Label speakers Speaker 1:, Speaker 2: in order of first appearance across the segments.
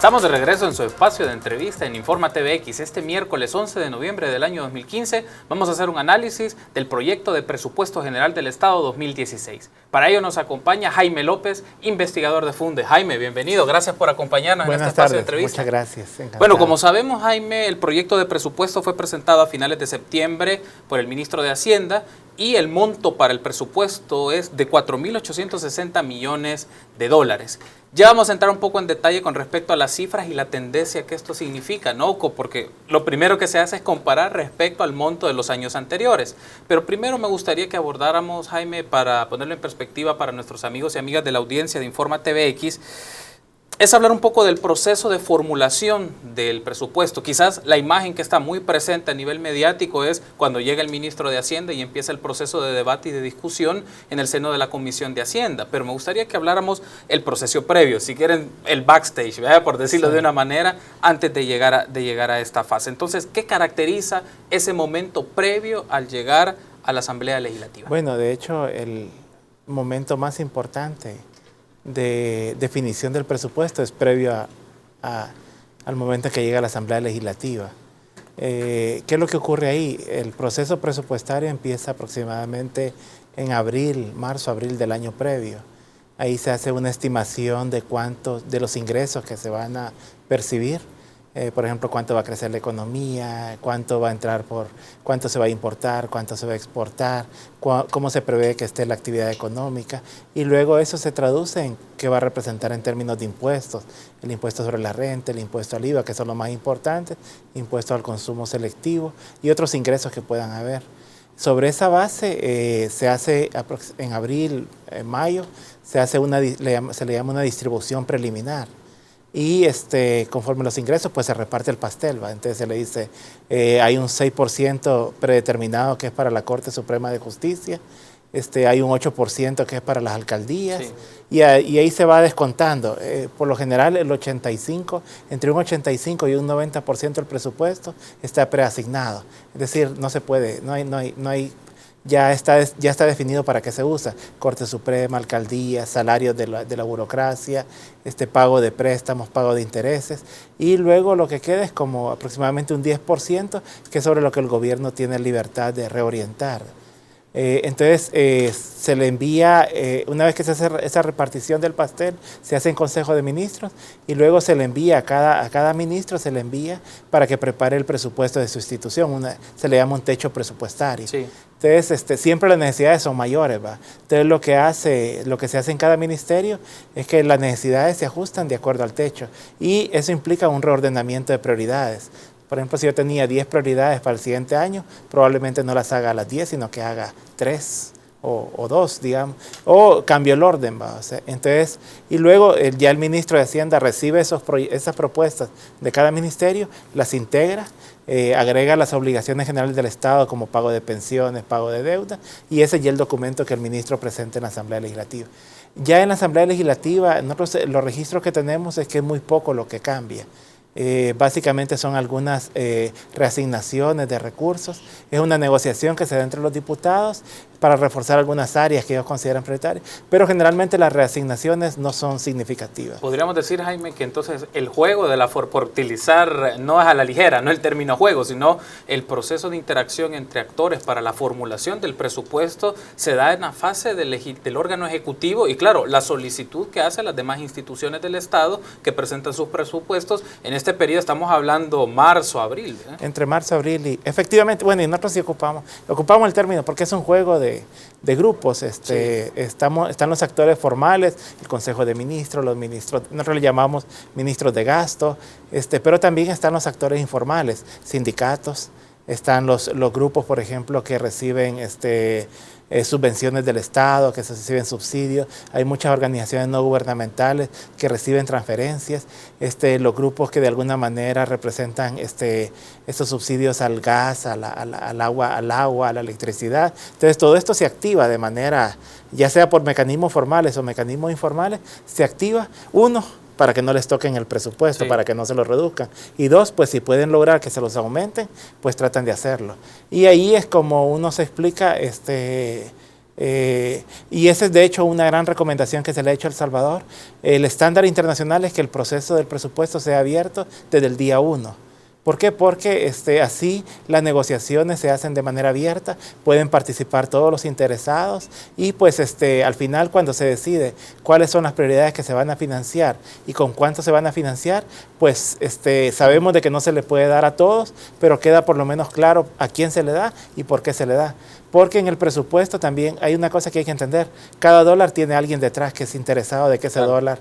Speaker 1: Estamos de regreso en su espacio de entrevista en Informa TVX. Este miércoles 11 de noviembre del año 2015 vamos a hacer un análisis del proyecto de presupuesto general del Estado 2016. Para ello nos acompaña Jaime López, investigador de Funde. Jaime, bienvenido. Gracias por acompañarnos en este espacio de entrevista.
Speaker 2: Muchas gracias. Encantado.
Speaker 1: Bueno, como sabemos, Jaime, el proyecto de presupuesto fue presentado a finales de septiembre por el ministro de Hacienda y el monto para el presupuesto es de 4.860 millones de dólares. Ya vamos a entrar un poco en detalle con respecto a las cifras y la tendencia que esto significa, ¿no? Porque lo primero que se hace es comparar respecto al monto de los años anteriores. Pero primero me gustaría que abordáramos, Jaime, para ponerlo en perspectiva para nuestros amigos y amigas de la audiencia de Informa TVX, es hablar un poco del proceso de formulación del presupuesto. Quizás la imagen que está muy presente a nivel mediático es cuando llega el ministro de Hacienda y empieza el proceso de debate y de discusión en el seno de la Comisión de Hacienda. Pero me gustaría que habláramos el proceso previo, si quieren el backstage, ¿verdad? Por decirlo de una manera, antes de llegar a esta fase. Entonces, ¿qué caracteriza ese momento previo al llegar a la Asamblea Legislativa?
Speaker 2: Bueno, de hecho, el momento más importante de definición del presupuesto es previo al momento en que llega a la Asamblea Legislativa. ¿Qué es lo que ocurre ahí? El proceso presupuestario empieza aproximadamente en marzo-abril del año previo. Ahí se hace una estimación de de los ingresos que se van a percibir. Por ejemplo, cuánto va a crecer la economía, cuánto va a entrar cuánto se va a importar, cuánto se va a exportar, cómo se prevé que esté la actividad económica, y luego eso se traduce en qué va a representar en términos de impuestos, el impuesto sobre la renta, el impuesto al IVA, que son los más importantes, impuesto al consumo selectivo y otros ingresos que puedan haber. Sobre esa base se hace en abril, en mayo, se le llama una distribución preliminar. Y conforme los ingresos, pues se reparte el pastel, ¿va? Entonces se le dice, hay un 6% predeterminado que es para la Corte Suprema de Justicia, hay un 8% que es para las alcaldías, sí. y ahí se va descontando. Por lo general, entre un 85 y un 90% del presupuesto está preasignado. Es decir, no se puede, no hay ya está definido para qué se usa. Corte Suprema, alcaldía, salarios de la burocracia, pago de préstamos, pago de intereses, y luego lo que queda es como aproximadamente un 10%, que es sobre lo que el gobierno tiene libertad de reorientar. Entonces se le envía, una vez que se hace esa repartición del pastel, se hace en Consejo de Ministros y luego se le envía a cada ministro, se le envía para que prepare el presupuesto de su institución. Se le llama un techo presupuestario. Sí. Entonces siempre las necesidades son mayores, ¿va? Entonces lo que se hace en cada ministerio es que las necesidades se ajustan de acuerdo al techo y eso implica un reordenamiento de prioridades. Por ejemplo, si yo tenía 10 prioridades para el siguiente año, probablemente no las haga a las 10, sino que haga 3 o 2, digamos, o cambio el orden, ¿va? O sea, entonces, y luego ya el ministro de Hacienda recibe esas propuestas de cada ministerio, las integra, agrega las obligaciones generales del Estado como pago de pensiones, pago de deuda, y ese es el documento que el ministro presenta en la Asamblea Legislativa. Ya en la Asamblea Legislativa, nosotros los registros que tenemos es que es muy poco lo que cambia. Básicamente son algunas reasignaciones de recursos. Es una negociación que se da entre los diputados para reforzar algunas áreas que ellos consideran prioritarias, pero generalmente las reasignaciones no son significativas.
Speaker 1: Podríamos decir, Jaime, que entonces el juego por utilizar, no es a la ligera, no el término juego, sino el proceso de interacción entre actores para la formulación del presupuesto se da en la fase del órgano ejecutivo y claro, la solicitud que hacen las demás instituciones del Estado que presentan sus presupuestos. En este periodo estamos hablando marzo, abril.
Speaker 2: Entre marzo, abril y efectivamente, bueno, y nosotros sí ocupamos el término porque es un juego de grupos. Sí. Están los actores formales, el Consejo de Ministros, los ministros, nosotros le llamamos ministros de gasto, pero también están los actores informales, sindicatos, están los grupos, por ejemplo, que reciben subvenciones del Estado, que se reciben subsidios. Hay muchas organizaciones no gubernamentales que reciben transferencias, los grupos que de alguna manera representan estos subsidios al gas, al agua, a la electricidad. Entonces todo esto se activa de manera, ya sea por mecanismos formales o mecanismos informales, se activa, uno, para que no les toquen el presupuesto, sí, para que no se lo reduzcan. Y dos, pues si pueden lograr que se los aumenten, pues tratan de hacerlo. Y ahí es como uno se explica Y esa es de hecho una gran recomendación que se le ha hecho a El Salvador. El estándar internacional es que el proceso del presupuesto sea abierto desde el día 1. ¿Por qué? Porque así las negociaciones se hacen de manera abierta, pueden participar todos los interesados y pues al final cuando se decide cuáles son las prioridades que se van a financiar y con cuánto se van a financiar, pues sabemos de que no se le puede dar a todos, pero queda por lo menos claro a quién se le da y por qué se le da. Porque en el presupuesto también hay una cosa que hay que entender, cada dólar tiene alguien detrás que es interesado de que ese dólar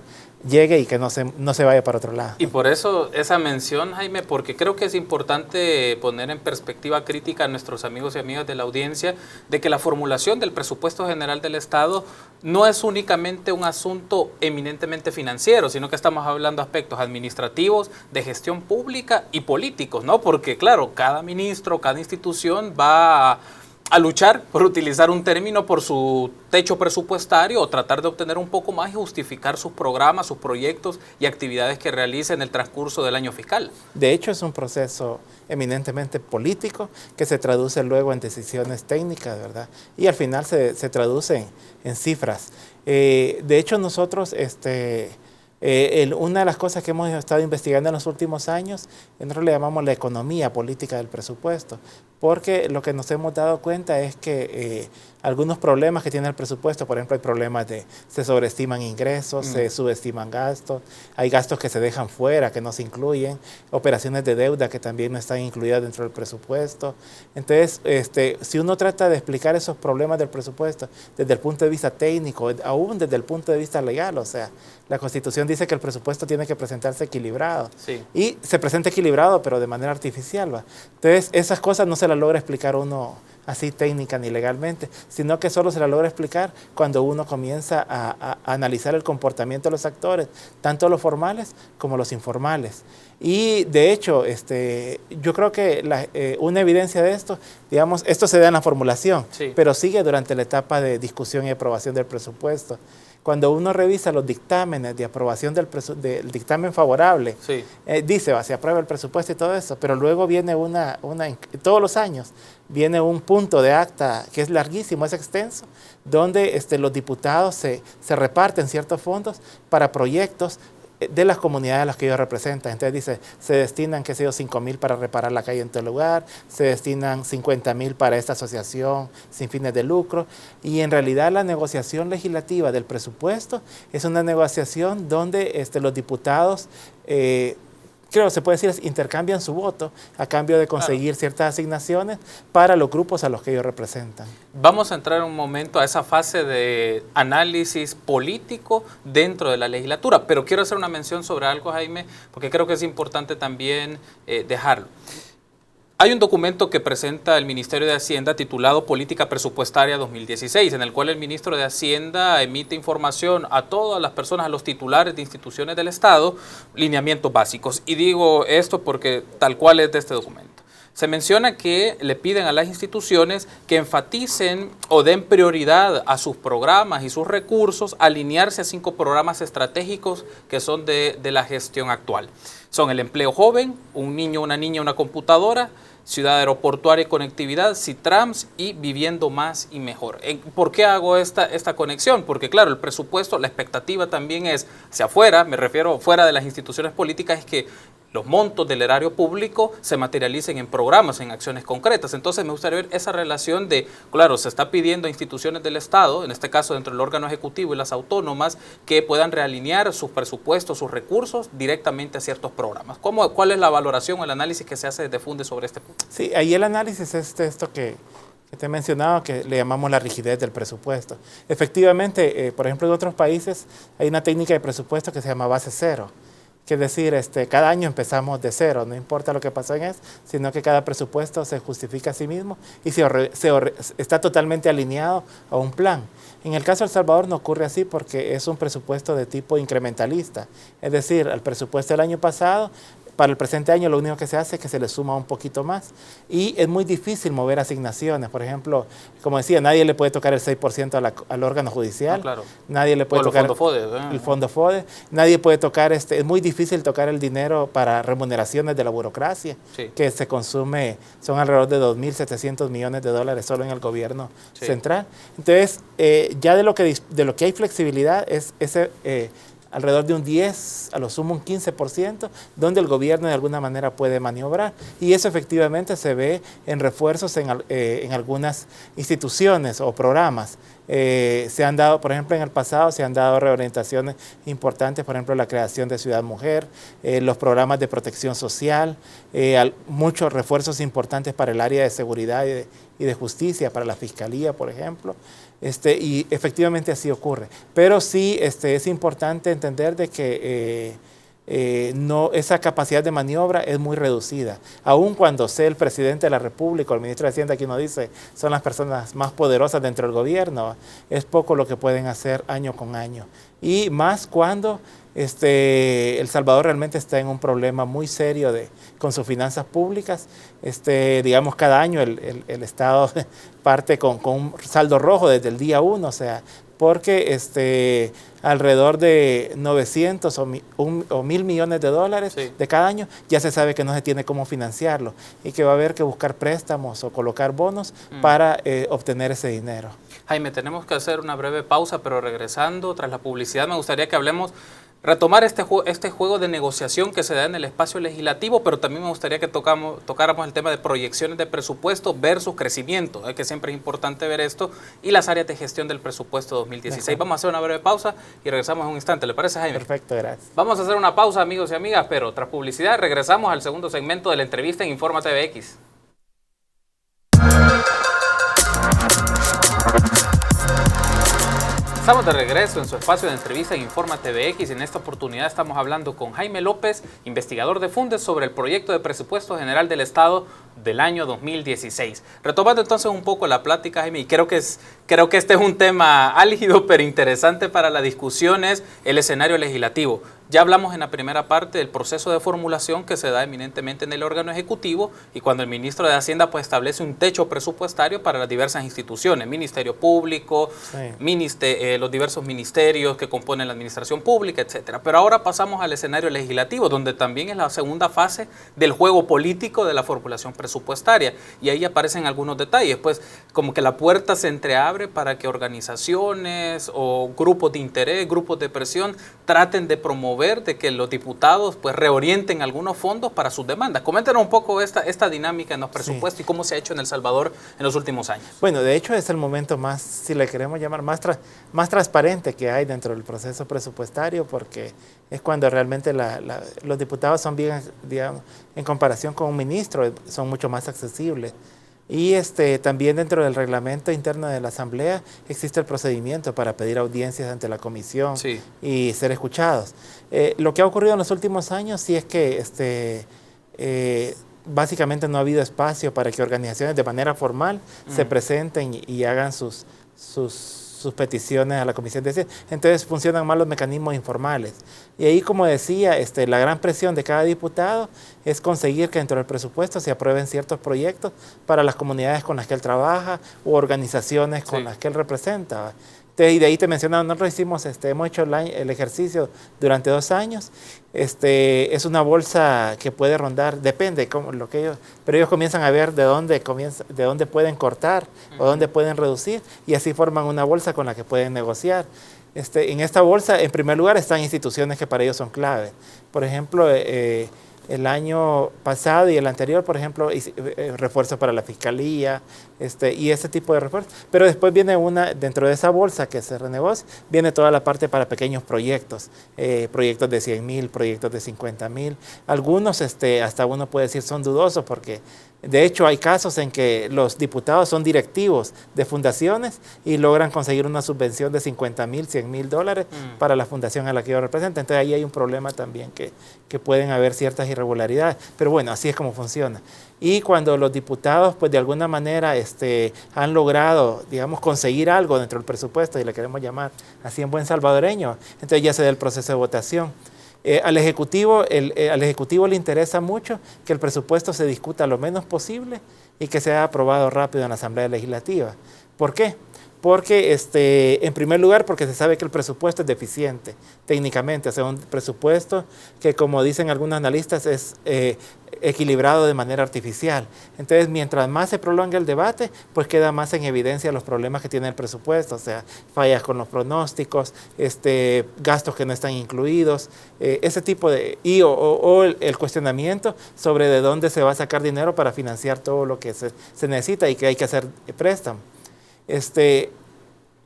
Speaker 2: llegue y que no se vaya para otro lado.
Speaker 1: Y por eso esa mención, Jaime, porque creo que es importante poner en perspectiva crítica a nuestros amigos y amigas de la audiencia de que la formulación del presupuesto general del Estado no es únicamente un asunto eminentemente financiero, sino que estamos hablando de aspectos administrativos, de gestión pública y políticos, ¿no? Porque claro, cada ministro, cada institución va a luchar, por utilizar un término, por su techo presupuestario o tratar de obtener un poco más y justificar sus programas, sus proyectos y actividades que realice en el transcurso del año fiscal.
Speaker 2: De hecho, es un proceso eminentemente político que se traduce luego en decisiones técnicas, ¿verdad? Y al final se traduce en cifras. De hecho, nosotros, una de las cosas que hemos estado investigando en los últimos años, nosotros le llamamos la economía política del presupuesto, porque lo que nos hemos dado cuenta es que algunos problemas que tiene el presupuesto, por ejemplo, hay problemas de se sobreestiman ingresos, se subestiman gastos, hay gastos que se dejan fuera, que no se incluyen, operaciones de deuda que también no están incluidas dentro del presupuesto. Entonces, si uno trata de explicar esos problemas del presupuesto desde el punto de vista técnico, aún desde el punto de vista legal, o sea, la Constitución dice que el presupuesto tiene que presentarse equilibrado.
Speaker 1: Sí.
Speaker 2: Y se presenta equilibrado, pero de manera artificial, ¿va? Entonces, esas cosas no se las logra explicar uno así técnica ni legalmente, sino que solo se la logra explicar cuando uno comienza a analizar el comportamiento de los actores, tanto los formales como los informales. Y de hecho, yo creo que una evidencia de esto, digamos, esto se da en la formulación,
Speaker 1: sí,
Speaker 2: pero sigue durante la etapa de discusión y aprobación del presupuesto. Cuando uno revisa los dictámenes de aprobación del dictamen favorable,
Speaker 1: sí,
Speaker 2: dice, se aprueba el presupuesto y todo eso, pero luego viene todos los años, viene un punto de acta que es larguísimo, es extenso, donde los diputados se reparten ciertos fondos para proyectos de las comunidades a las que ellos representan. Entonces dice, se destinan, qué sé yo, 5,000 para reparar la calle en tal lugar, se destinan 50,000 para esta asociación sin fines de lucro, y en realidad la negociación legislativa del presupuesto es una negociación donde los diputados, creo se puede decir, intercambian su voto a cambio de conseguir ciertas asignaciones para los grupos a los que ellos representan.
Speaker 1: Vamos a entrar un momento a esa fase de análisis político dentro de la legislatura, pero quiero hacer una mención sobre algo, Jaime, porque creo que es importante también dejarlo. Hay un documento que presenta el Ministerio de Hacienda titulado Política Presupuestaria 2016, en el cual el ministro de Hacienda emite información a todas las personas, a los titulares de instituciones del Estado, lineamientos básicos. Y digo esto porque tal cual es de este documento. Se menciona que le piden a las instituciones que enfaticen o den prioridad a sus programas y sus recursos, alinearse a 5 programas estratégicos que son de la gestión actual. Son el empleo joven, un niño, una niña, una computadora, ciudad aeroportuaria y conectividad, CITRAMS y viviendo más y mejor. ¿Por qué hago esta conexión? Porque claro, el presupuesto, la expectativa también es hacia afuera, me refiero fuera de las instituciones políticas, es que los montos del erario público se materialicen en programas, en acciones concretas. Entonces me gustaría ver esa relación de, claro, se está pidiendo a instituciones del Estado, en este caso dentro del órgano ejecutivo y las autónomas, que puedan realinear sus presupuestos, sus recursos directamente a ciertos programas. ¿Cuál es la valoración o el análisis que se hace desde Funde sobre este punto?
Speaker 2: Sí, ahí el análisis es esto que te he mencionado, que le llamamos la rigidez del presupuesto. Efectivamente, por ejemplo, en otros países hay una técnica de presupuesto que se llama base cero. Que es decir, cada año empezamos de cero, no importa lo que pasó en eso, sino que cada presupuesto se justifica a sí mismo y está totalmente alineado a un plan. En el caso de El Salvador no ocurre así porque es un presupuesto de tipo incrementalista. Es decir, el presupuesto del año pasado para el presente año lo único que se hace es que se le suma un poquito más y es muy difícil mover asignaciones. Por ejemplo, como decía, nadie le puede tocar el 6% al órgano judicial,
Speaker 1: No, claro.
Speaker 2: nadie le puede
Speaker 1: O los
Speaker 2: tocar
Speaker 1: fondos FODE,
Speaker 2: el fondo FODE, nadie puede tocar, es muy difícil tocar el dinero para remuneraciones de la burocracia,
Speaker 1: Sí.
Speaker 2: que se consume, son alrededor de 2.700 millones de dólares solo en el gobierno
Speaker 1: Sí.
Speaker 2: central. Entonces, ya de lo que hay flexibilidad es ese alrededor de un 10, a lo sumo un 15%, donde el gobierno de alguna manera puede maniobrar. Y eso efectivamente se ve en refuerzos en algunas instituciones o programas. Se han dado, por ejemplo, en el pasado se han dado reorientaciones importantes, por ejemplo, la creación de Ciudad Mujer, los programas de protección social, muchos refuerzos importantes para el área de seguridad y de justicia, para la Fiscalía, por ejemplo. Y efectivamente así ocurre. Pero sí es importante entender de que esa capacidad de maniobra es muy reducida. Aun cuando sea el presidente de la República o el ministro de Hacienda quien nos dice son las personas más poderosas dentro del gobierno, es poco lo que pueden hacer año con año. Y más cuando El Salvador realmente está en un problema muy serio con sus finanzas públicas. Digamos, cada año el Estado parte con un saldo rojo desde el día 1, o sea, porque alrededor de 900 o 1.000 millones de dólares
Speaker 1: sí,
Speaker 2: de cada año ya se sabe que no se tiene cómo financiarlo y que va a haber que buscar préstamos o colocar bonos para obtener ese dinero.
Speaker 1: Jaime, tenemos que hacer una breve pausa, pero regresando tras la publicidad me gustaría que retomar este juego de negociación que se da en el espacio legislativo, pero también me gustaría que tocáramos el tema de proyecciones de presupuesto versus crecimiento, que siempre es importante ver esto, y las áreas de gestión del presupuesto 2016. Vamos a hacer una breve pausa y regresamos en un instante. ¿Le parece, Jaime?
Speaker 2: Perfecto, gracias.
Speaker 1: Vamos a hacer una pausa, amigos y amigas, pero tras publicidad regresamos al segundo segmento de la entrevista en Informa TVX. Estamos de regreso en su espacio de entrevista en Informa TVX y en esta oportunidad estamos hablando con Jaime López, investigador de Fundes, sobre el proyecto de presupuesto general del Estado del año 2016. Retomando entonces un poco la plática, Jaime, y creo que este es un tema álgido pero interesante para la discusión, es el escenario legislativo. Ya hablamos en la primera parte del proceso de formulación que se da eminentemente en el órgano ejecutivo y cuando el ministro de Hacienda pues establece un techo presupuestario para las diversas instituciones, Ministerio Público, sí, los diversos ministerios que componen la administración pública, etcétera. Pero ahora pasamos al escenario legislativo, donde también es la segunda fase del juego político de la formulación presupuestaria y ahí aparecen algunos detalles, pues como que la puerta se entreabre para que organizaciones o grupos de interés, grupos de presión traten de promover de que los diputados pues reorienten algunos fondos para sus demandas. Coméntenos un poco esta dinámica en los presupuestos, sí, y cómo se ha hecho en El Salvador en los últimos años.
Speaker 2: Bueno, de hecho es el momento más, si le queremos llamar, más transparente que hay dentro del proceso presupuestario, porque es cuando realmente los diputados son bien, digamos, en comparación con un ministro, son mucho más accesibles. Y también dentro del reglamento interno de la Asamblea existe el procedimiento para pedir audiencias ante la comisión, sí, y ser escuchados. Lo que ha ocurrido en los últimos años sí es que básicamente no ha habido espacio para que organizaciones de manera formal se presenten y hagan sus peticiones a la Comisión de Hacienda. Entonces funcionan más los mecanismos informales. Y ahí, como decía, la gran presión de cada diputado es conseguir que dentro del presupuesto se aprueben ciertos proyectos para las comunidades con las que él trabaja u organizaciones con, sí, las que él representa. Y de ahí te mencionaba, nosotros hemos hecho el ejercicio durante 2 años. Es una bolsa que puede rondar, depende pero ellos comienzan a ver de dónde pueden cortar o dónde pueden reducir y así forman una bolsa con la que pueden negociar. En esta bolsa, en primer lugar, están instituciones que para ellos son clave. Por ejemplo, el año pasado y el anterior, por ejemplo, refuerzos para la Fiscalía y ese tipo de refuerzos. Pero después viene dentro de esa bolsa que se renegocia, viene toda la parte para pequeños proyectos, proyectos de 100,000, proyectos de 50,000. Algunos, hasta uno puede decir, son dudosos porque de hecho hay casos en que los diputados son directivos de fundaciones y logran conseguir una subvención de 50,000, 100,000 dólares para la fundación a la que ellos representan. Entonces ahí hay un problema también que pueden haber ciertas irregularidades, pero bueno, así es como funciona. Y cuando los diputados, pues de alguna manera han logrado, digamos, conseguir algo dentro del presupuesto, y le queremos llamar así en buen salvadoreño, entonces ya se da el proceso de votación. Al Ejecutivo le interesa mucho que el presupuesto se discuta lo menos posible y que sea aprobado rápido en la Asamblea Legislativa. ¿Por qué? Porque, en primer lugar, porque se sabe que el presupuesto es deficiente técnicamente, o sea, un presupuesto que, como dicen algunos analistas, es equilibrado de manera artificial. Entonces, mientras más se prolonga el debate, pues queda más en evidencia los problemas que tiene el presupuesto, o sea, fallas con los pronósticos, gastos que no están incluidos, ese tipo de... o el cuestionamiento sobre de dónde se va a sacar dinero para financiar todo lo que se necesita y que hay que hacer préstamo.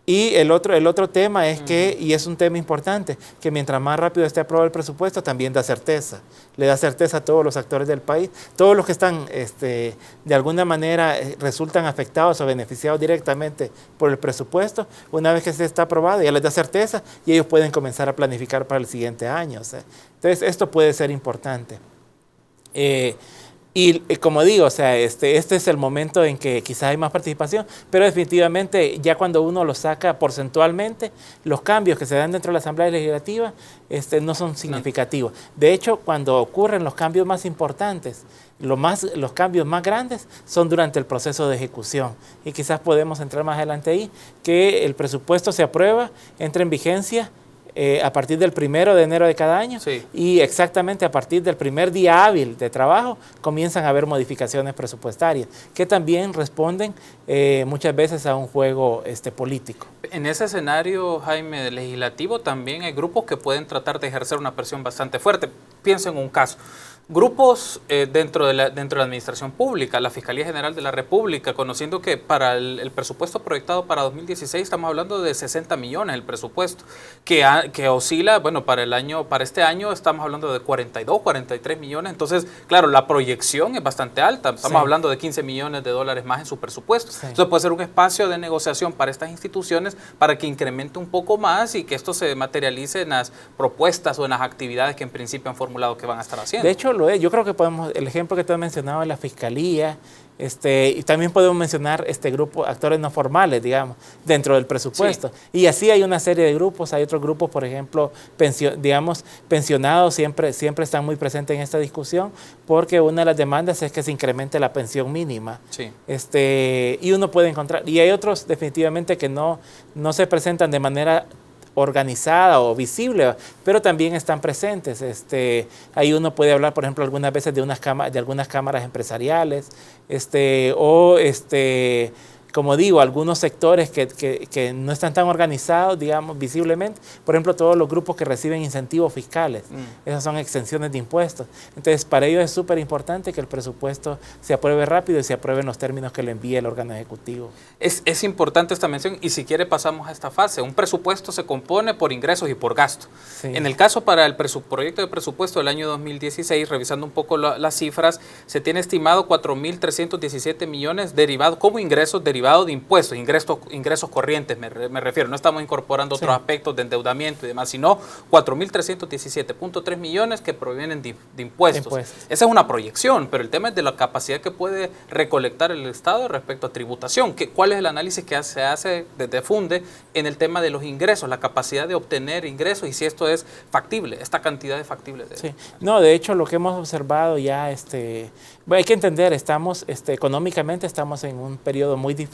Speaker 2: Y el otro tema es que, y es un tema importante, que mientras más rápido esté aprobado el presupuesto, también da certeza. Le da certeza a todos los actores del país, todos los que están, de alguna manera, resultan afectados o beneficiados directamente por el presupuesto. Una vez que se está aprobado, ya les da certeza y ellos pueden comenzar a planificar para el siguiente año. O sea, entonces, esto puede ser importante. Y como digo, o sea, este es el momento en que quizás hay más participación, pero definitivamente ya cuando uno lo saca porcentualmente, los cambios que se dan dentro de la Asamblea Legislativa no son significativos. De hecho, cuando ocurren los cambios más importantes, los cambios más grandes son durante el proceso de ejecución. Y quizás podemos entrar más adelante ahí, que el presupuesto se aprueba, entra en vigencia a partir del 1 de enero de cada año, sí, y exactamente a partir del primer día hábil de trabajo comienzan a haber modificaciones presupuestarias que también responden muchas veces a un juego político.
Speaker 1: En ese escenario, Jaime, legislativo, también hay grupos que pueden tratar de ejercer una presión bastante fuerte. Pienso en un caso. Grupos dentro de la administración pública, la Fiscalía General de la República, conociendo que para el presupuesto proyectado para 2016 estamos hablando de 60 millones el presupuesto, que oscila, bueno, para este año estamos hablando de 42, 43 millones, entonces, claro, la proyección es bastante alta, estamos hablando de 15 millones de dólares más en su presupuesto. Sí. Entonces puede ser un espacio de negociación para estas instituciones para que incremente un poco más y que esto se materialice en las propuestas o en las actividades que en principio han formulado que van a estar haciendo.
Speaker 2: De hecho, yo creo que el ejemplo que tú has mencionado es la Fiscalía, y también podemos mencionar grupo, actores no formales, digamos, dentro del presupuesto. Sí. Y así hay una serie de grupos, hay otros grupos, por ejemplo, pensionados siempre están muy presentes en esta discusión, porque una de las demandas es que se incremente la pensión mínima. Sí. Y uno puede encontrar, y hay otros definitivamente que no se presentan de manera organizada o visible, pero también están presentes. Ahí uno puede hablar, por ejemplo, algunas veces de algunas cámaras empresariales, como digo, algunos sectores que no están tan organizados, digamos, visiblemente. Por ejemplo, todos los grupos que reciben incentivos fiscales, esas son exenciones de impuestos. Entonces, para ellos es súper importante que el presupuesto se apruebe rápido y se apruebe en los términos que le envíe el órgano ejecutivo.
Speaker 1: Es importante esta mención y si quiere pasamos a esta fase. Un presupuesto se compone por ingresos y por gastos. Sí. En el caso para el proyecto de presupuesto del año 2016, revisando un poco las cifras, se tiene estimado 4.317 millones derivados como ingresos derivados de impuestos, ingresos corrientes me refiero, no estamos incorporando otros aspectos de endeudamiento y demás, sino 4.317.3 millones que provienen de impuestos. Esa es una proyección, pero el tema es de la capacidad que puede recolectar el Estado respecto a tributación. ¿Cuál es el análisis que se hace desde Funde en el tema de los ingresos, la capacidad de obtener ingresos y si esto es factible, esta cantidad es factible?
Speaker 2: Sí. No, de hecho, lo que hemos observado ya, hay que entender, económicamente estamos en un periodo muy difícil.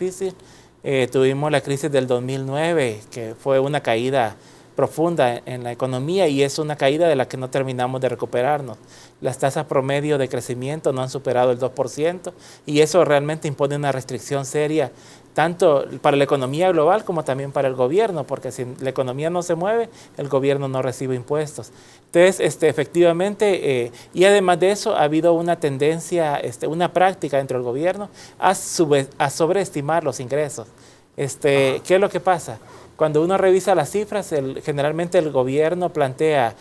Speaker 2: Tuvimos la crisis del 2009, que fue una caída profunda en la economía y es una caída de la que no terminamos de recuperarnos. Las tasas promedio de crecimiento no han superado el 2% y eso realmente impone una restricción seria tanto para la economía global como también para el gobierno, porque si la economía no se mueve, el gobierno no recibe impuestos. Entonces, efectivamente, y además de eso, ha habido una tendencia, una práctica dentro del gobierno a sobreestimar los ingresos. ¿Qué es lo que pasa? Cuando uno revisa las cifras, generalmente el gobierno plantea,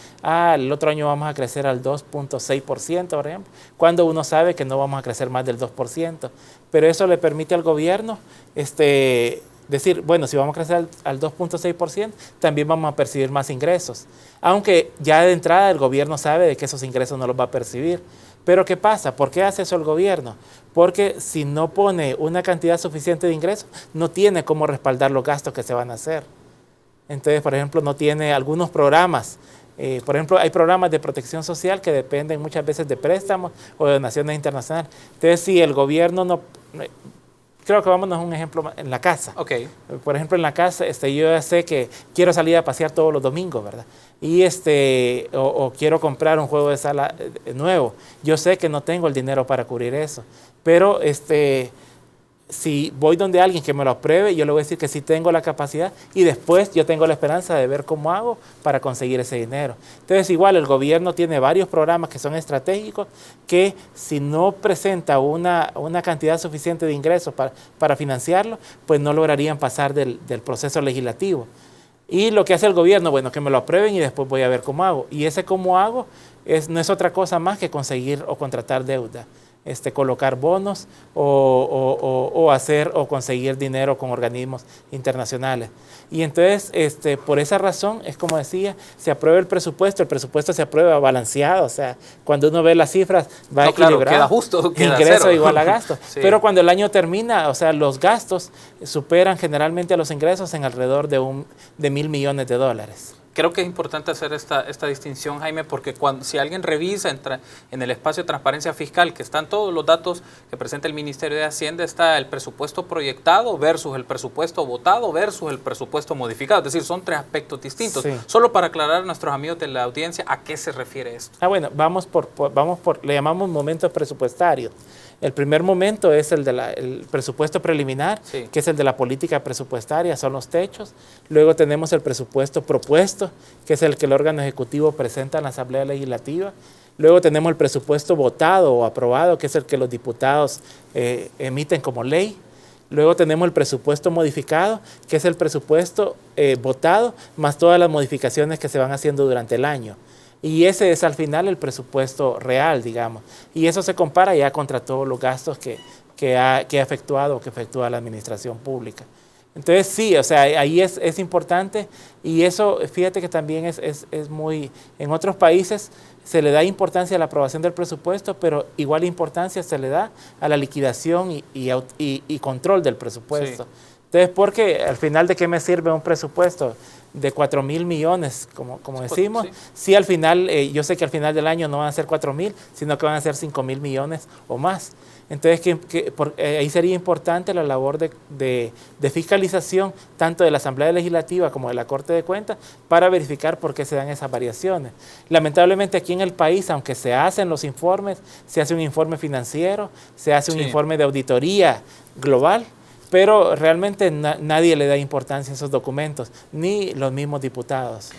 Speaker 2: el otro año vamos a crecer al 2.6%, por ejemplo, cuando uno sabe que no vamos a crecer más del 2%. Pero eso le permite al gobierno decir, bueno, si vamos a crecer al 2.6%, también vamos a percibir más ingresos. Aunque ya de entrada el gobierno sabe de que esos ingresos no los va a percibir. Pero ¿qué pasa? ¿Por qué hace eso el gobierno? Porque si no pone una cantidad suficiente de ingresos, no tiene cómo respaldar los gastos que se van a hacer. Entonces, por ejemplo, no tiene algunos programas Por ejemplo, hay programas de protección social que dependen muchas veces de préstamos o de donaciones internacionales. Entonces, si el gobierno no... Creo que vámonos a un ejemplo en la casa.
Speaker 1: Okay.
Speaker 2: Por ejemplo, en la casa, yo ya sé que quiero salir a pasear todos los domingos, ¿verdad? Y o quiero comprar un juego de sala nuevo. Yo sé que no tengo el dinero para cubrir eso. Pero si voy donde alguien que me lo apruebe, yo le voy a decir que sí tengo la capacidad y después yo tengo la esperanza de ver cómo hago para conseguir ese dinero. Entonces, igual el gobierno tiene varios programas que son estratégicos que si no presenta una cantidad suficiente de ingresos para financiarlo, pues no lograrían pasar del proceso legislativo. Y lo que hace el gobierno, bueno, que me lo aprueben y después voy a ver cómo hago. Y ese cómo hago no es otra cosa más que conseguir o contratar deuda. Colocar bonos o hacer o conseguir dinero con organismos internacionales. Y entonces, por esa razón, es como decía, se aprueba el presupuesto se aprueba balanceado, o sea, cuando uno ve las cifras va equilibrado.
Speaker 1: Claro, queda justo, queda
Speaker 2: ingreso
Speaker 1: cero.
Speaker 2: igual a gasto.
Speaker 1: Sí.
Speaker 2: Pero cuando el año termina, o sea, los gastos superan generalmente a los ingresos en alrededor de $1.000 millones.
Speaker 1: Creo que es importante hacer esta distinción, Jaime, porque si alguien revisa en el espacio de transparencia fiscal, que están todos los datos que presenta el Ministerio de Hacienda, está el presupuesto proyectado versus el presupuesto votado versus el presupuesto modificado. Es decir, son tres aspectos distintos. Sí. Solo para aclarar a nuestros amigos de la audiencia a qué se refiere esto.
Speaker 2: Bueno, le llamamos momentos presupuestarios. El primer momento es el presupuesto preliminar, sí, que es el de la política presupuestaria, son los techos. Luego tenemos el presupuesto propuesto, que es el que el órgano ejecutivo presenta en la Asamblea Legislativa. Luego tenemos el presupuesto votado o aprobado, que es el que los diputados emiten como ley. Luego tenemos el presupuesto modificado, que es el presupuesto votado, más todas las modificaciones que se van haciendo durante el año. Y ese es al final el presupuesto real, digamos. Y eso se compara ya contra todos los gastos que ha efectuado o que efectúa la administración pública. Entonces sí, o sea, ahí es importante y eso, fíjate que también es muy, en otros países se le da importancia a la aprobación del presupuesto, pero igual importancia se le da a la liquidación y control del presupuesto. Sí. Entonces, porque al final, ¿de qué me sirve un presupuesto de 4.000 millones, como decimos? Sí. Si al final, yo sé que al final del año no van a ser 4.000, sino que van a ser 5.000 millones o más. Entonces, ahí sería importante la labor de fiscalización, tanto de la Asamblea Legislativa como de la Corte de Cuentas, para verificar por qué se dan esas variaciones. Lamentablemente aquí en el país, aunque se hacen los informes, se hace un informe financiero, se hace un informe de auditoría global, pero realmente nadie le da importancia a esos documentos, ni los mismos diputados.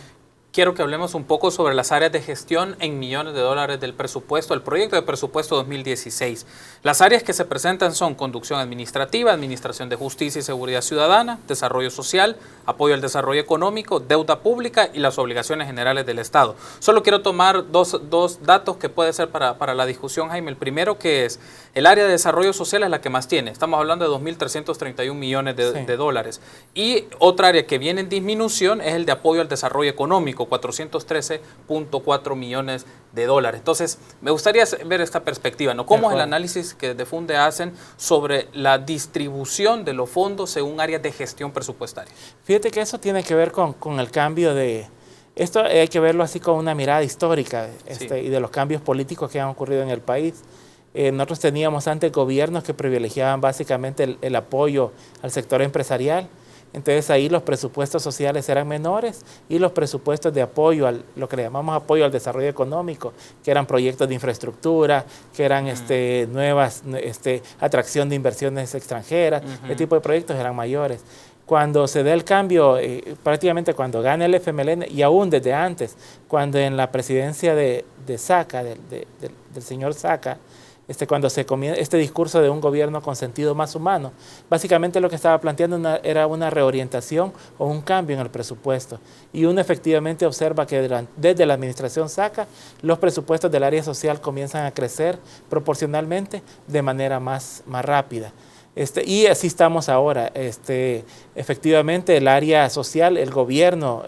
Speaker 1: Quiero que hablemos un poco sobre las áreas de gestión en millones de dólares del presupuesto, el proyecto de presupuesto 2016. Las áreas que se presentan son conducción administrativa, administración de justicia y seguridad ciudadana, desarrollo social, apoyo al desarrollo económico, deuda pública y las obligaciones generales del Estado. Solo quiero tomar dos datos que puede ser para la discusión, Jaime. El primero, que es el área de desarrollo social, es la que más tiene. Estamos hablando de 2.331 millones de dólares. Y otra área que viene en disminución es el de apoyo al desarrollo económico, 413.4 millones de dólares. Entonces, me gustaría ver esta perspectiva, ¿no? ¿Cómo es el análisis que de Funde hacen sobre la distribución de los fondos según áreas de gestión presupuestaria?
Speaker 2: Fíjate que eso tiene que ver con el cambio de... Esto hay que verlo así con una mirada histórica sí, y de los cambios políticos que han ocurrido en el país. Nosotros teníamos antes gobiernos que privilegiaban básicamente el apoyo al sector empresarial. Entonces ahí los presupuestos sociales eran menores y los presupuestos de apoyo, lo que le llamamos apoyo al desarrollo económico, que eran proyectos de infraestructura, que eran nuevas atracción de inversiones extranjeras, ese tipo de proyectos eran mayores. Cuando se da el cambio, prácticamente cuando gana el FMLN y aún desde antes, cuando en la presidencia de Saca, del señor Saca, cuando se comienza este discurso de un gobierno con sentido más humano, básicamente lo que estaba planteando era una reorientación o un cambio en el presupuesto. Y uno efectivamente observa que desde la administración Saca, los presupuestos del área social comienzan a crecer proporcionalmente de manera más rápida. Y así estamos ahora. Efectivamente, el área social, el gobierno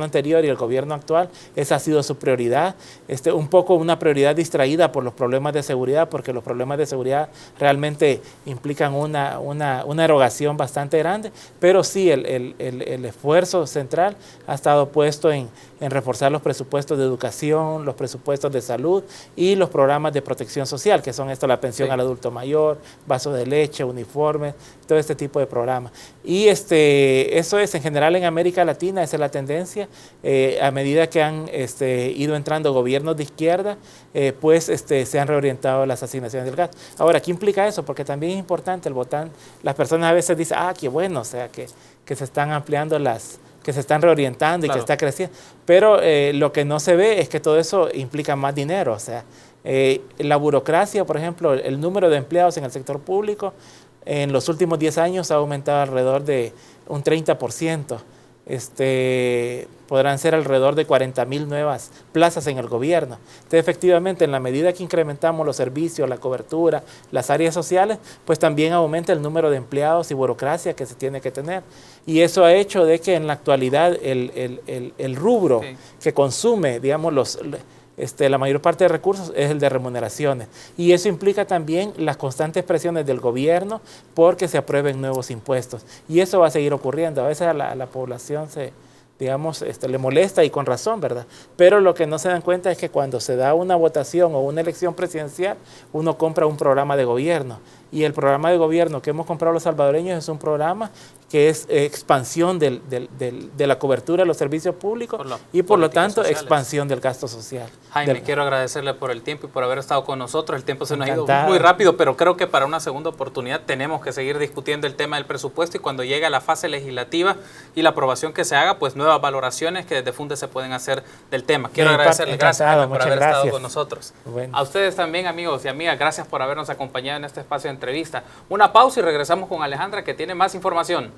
Speaker 2: anterior y el gobierno actual, esa ha sido su prioridad. Un poco una prioridad distraída por los problemas de seguridad, porque los problemas de seguridad realmente implican una erogación bastante grande, pero sí el esfuerzo central ha estado puesto en reforzar los presupuestos de educación, los presupuestos de salud y los programas de protección social, que son la pensión al adulto mayor, vaso de leche, uniformes, todo este tipo de programas. Y eso es en general en América Latina, esa es la tendencia. A medida que han ido entrando gobiernos de izquierda, pues se han reorientado las asignaciones del gasto. Ahora, ¿qué implica eso? Porque también es importante el votar. Las personas a veces dicen, qué bueno, o sea, que se están ampliando que se están reorientando y que está creciendo. Pero lo que no se ve es que todo eso implica más dinero. O sea, la burocracia, por ejemplo, el número de empleados en el sector público en los últimos 10 años ha aumentado alrededor de un 30%. Podrán ser alrededor de 40,000 nuevas plazas en el gobierno. Entonces, efectivamente, en la medida que incrementamos los servicios, la cobertura, las áreas sociales, pues también aumenta el número de empleados y burocracia que se tiene que tener. Y eso ha hecho de que en la actualidad el rubro que consume, digamos, la mayor parte de recursos es el de remuneraciones. Y eso implica también las constantes presiones del gobierno porque se aprueben nuevos impuestos. Y eso va a seguir ocurriendo. A veces a la población le molesta y con razón, ¿verdad? Pero lo que no se dan cuenta es que cuando se da una votación o una elección presidencial, uno compra un programa de gobierno. Y el programa de gobierno que hemos comprado los salvadoreños es un programa que es expansión de la cobertura de los servicios públicos y por lo tanto sociales. Expansión del gasto social.
Speaker 1: Jaime, quiero agradecerle por el tiempo y por haber estado con nosotros. El tiempo se nos ha ido muy rápido, pero creo que para una segunda oportunidad tenemos que seguir discutiendo el tema del presupuesto y cuando llegue a la fase legislativa y la aprobación que se haga, pues nuevas valoraciones que desde Funde se pueden hacer del tema. Quiero agradecerle, gracias Jaime, por haber estado con nosotros. Bueno. A ustedes también, amigos y amigas, gracias por habernos acompañado en este espacio de entrevista. Una pausa y regresamos con Alejandra que tiene más información.